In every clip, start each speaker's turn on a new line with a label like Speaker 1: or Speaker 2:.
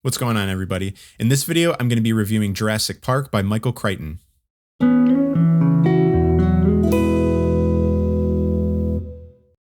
Speaker 1: What's going on, everybody? In this video, I'm going to be reviewing Jurassic Park by Michael Crichton.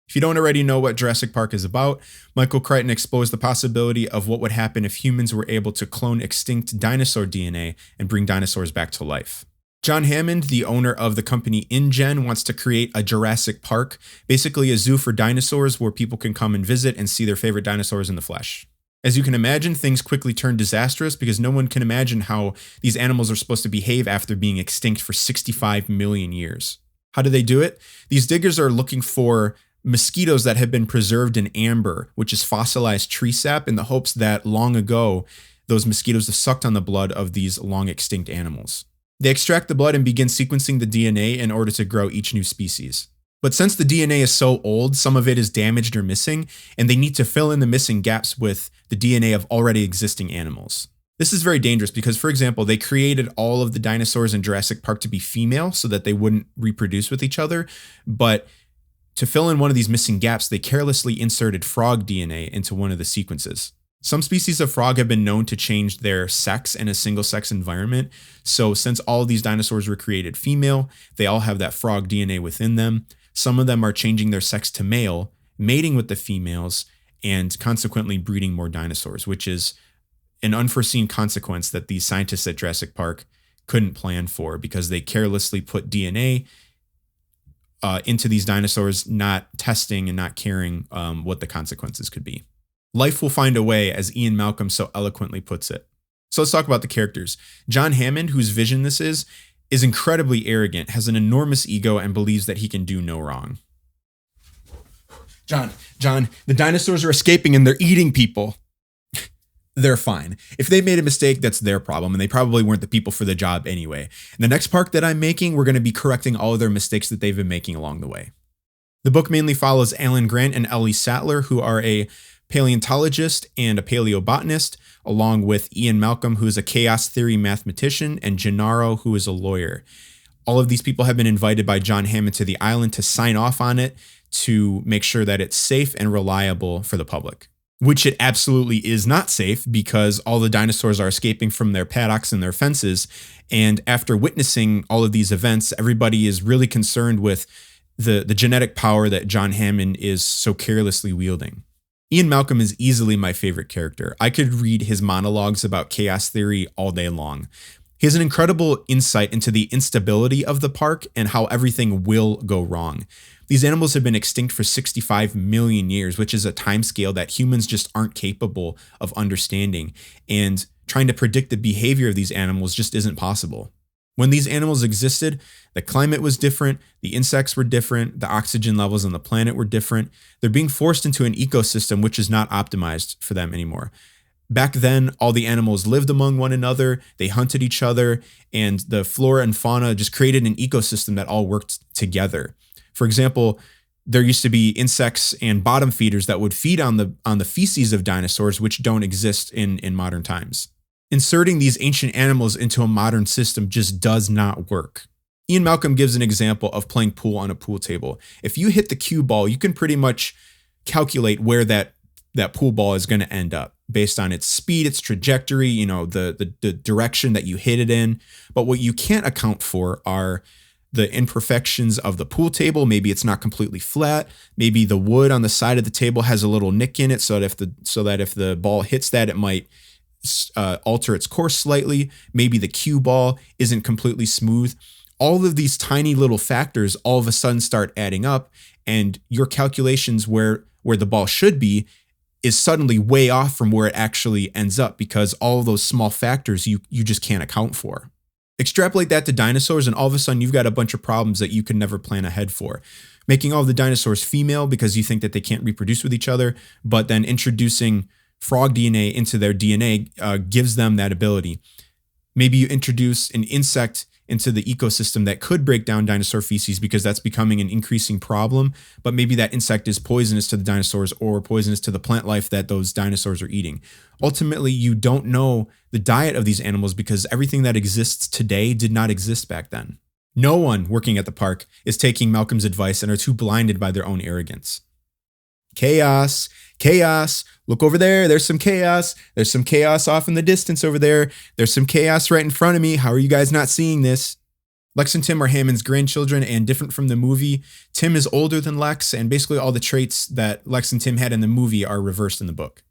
Speaker 1: If you don't already know what Jurassic Park is about, Michael Crichton exposed the possibility of what would happen if humans were able to clone extinct dinosaur DNA and bring dinosaurs back to life. John Hammond, the owner of the company InGen, wants to create a Jurassic Park, basically a zoo for dinosaurs where people can come and visit and see their favorite dinosaurs in the flesh. As you can imagine, things quickly turn disastrous because no one can imagine how these animals are supposed to behave after being extinct for 65 million years. How do they do it? These diggers are looking for mosquitoes that have been preserved in amber, which is fossilized tree sap, in the hopes that long ago, those mosquitoes have sucked on the blood of these long extinct animals. They extract the blood and begin sequencing the DNA in order to grow each new species. But since the DNA is so old, some of it is damaged or missing, and they need to fill in the missing gaps with the DNA of already existing animals. This is very dangerous because, for example, they created all of the dinosaurs in Jurassic Park to be female so that they wouldn't reproduce with each other, but to fill in one of these missing gaps, they carelessly inserted frog DNA into one of the sequences. Some species of frog have been known to change their sex in a single-sex environment, so since all of these dinosaurs were created female, they all have that frog DNA within them. Some of them are changing their sex to male, mating with the females, and consequently breeding more dinosaurs, which is an unforeseen consequence that these scientists at Jurassic Park couldn't plan for because they carelessly put DNA into these dinosaurs, not testing and not caring what the consequences could be. Life will find a way, as Ian Malcolm so eloquently puts it. So let's talk about the characters. John Hammond, whose vision this is incredibly arrogant, has an enormous ego, and believes that he can do no wrong. John, the dinosaurs are escaping and they're eating people. They're fine. If they made a mistake, that's their problem, and they probably weren't the people for the job anyway. In the next park that I'm making, we're going to be correcting all of their mistakes that they've been making along the way. The book mainly follows Alan Grant and Ellie Sattler, who are a paleontologist and a paleobotanist, along with Ian Malcolm, who is a chaos theory mathematician, and Gennaro, who is a lawyer. All of these people have been invited by John Hammond to the island to sign off on it to make sure that it's safe and reliable for the public, which it absolutely is not safe because all the dinosaurs are escaping from their paddocks and their fences. And after witnessing all of these events, everybody is really concerned with the genetic power that John Hammond is so carelessly wielding. Ian Malcolm is easily my favorite character. I could read his monologues about chaos theory all day long. He has an incredible insight into the instability of the park and how everything will go wrong. These animals have been extinct for 65 million years, which is a timescale that humans just aren't capable of understanding. And trying to predict the behavior of these animals just isn't possible. When these animals existed, the climate was different, the insects were different, the oxygen levels on the planet were different. They're being forced into an ecosystem which is not optimized for them anymore. Back then, all the animals lived among one another, they hunted each other, and the flora and fauna just created an ecosystem that all worked together. For example, there used to be insects and bottom feeders that would feed on the feces of dinosaurs, which don't exist in modern times. Inserting these ancient animals into a modern system just does not work. Ian Malcolm gives an example of playing pool on a pool table. If you hit the cue ball, you can pretty much calculate where that pool ball is going to end up based on its speed, its trajectory, the direction that you hit it in. But what you can't account for are the imperfections of the pool table. Maybe it's not completely flat. Maybe the wood on the side of the table has a little nick in it so that if the ball hits that, it might alter its course slightly. Maybe the cue ball isn't completely smooth. All of these tiny little factors all of a sudden start adding up, and your calculations where the ball should be is suddenly way off from where it actually ends up because all of those small factors you just can't account for. Extrapolate that to dinosaurs, and all of a sudden you've got a bunch of problems that you could never plan ahead for. Making all of the dinosaurs female because you think that they can't reproduce with each other, but then introducing frog DNA into their DNA gives them that ability. Maybe you introduce an insect into the ecosystem that could break down dinosaur feces because that's becoming an increasing problem, but maybe that insect is poisonous to the dinosaurs or poisonous to the plant life that those dinosaurs are eating. Ultimately, you don't know the diet of these animals because everything that exists today did not exist back then. No one working at the park is taking Malcolm's advice and are too blinded by their own arrogance. Chaos. Chaos. Look over there. There's some chaos. There's some chaos off in the distance over there. There's some chaos right in front of me. How are you guys not seeing this? Lex and Tim are Hammond's grandchildren, and different from the movie, Tim is older than Lex, and basically all the traits that Lex and Tim had in the movie are reversed in the book.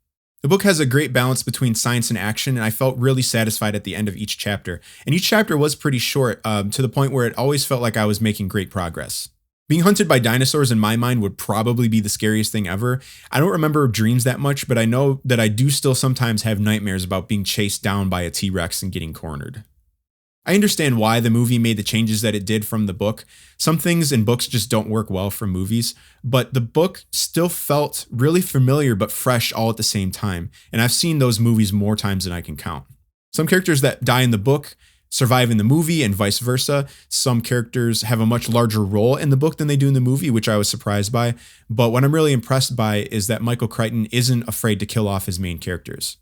Speaker 1: The book has a great balance between science and action, and I felt really satisfied at the end of each chapter. And each chapter was pretty short, to the point where it always felt like I was making great progress. Being hunted by dinosaurs in my mind would probably be the scariest thing ever. I don't remember dreams that much, but I know that I do still sometimes have nightmares about being chased down by a T-Rex and getting cornered. I understand why the movie made the changes that it did from the book. Some things in books just don't work well for movies, but the book still felt really familiar but fresh all at the same time, and I've seen those movies more times than I can count. Some characters that die in the book survive in the movie and vice versa. Some characters have a much larger role in the book than they do in the movie, which I was surprised by, but what I'm really impressed by is that Michael Crichton isn't afraid to kill off his main characters.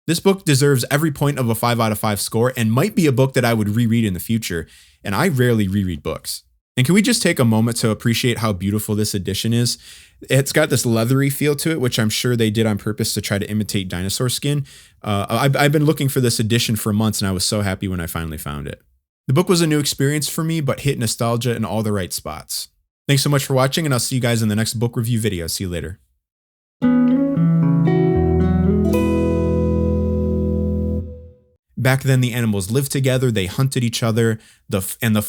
Speaker 1: This book deserves every point of a 5 out of 5 score and might be a book that I would reread in the future, and I rarely reread books. And can we just take a moment to appreciate how beautiful this edition is? It's got this leathery feel to it, which I'm sure they did on purpose to try to imitate dinosaur skin. I've been looking for this edition for months, and I was so happy when I finally found it. The book was a new experience for me, but hit nostalgia in all the right spots. Thanks so much for watching, and I'll see you guys in the next book review video. See you later. Back then, the animals lived together, they hunted each other, and the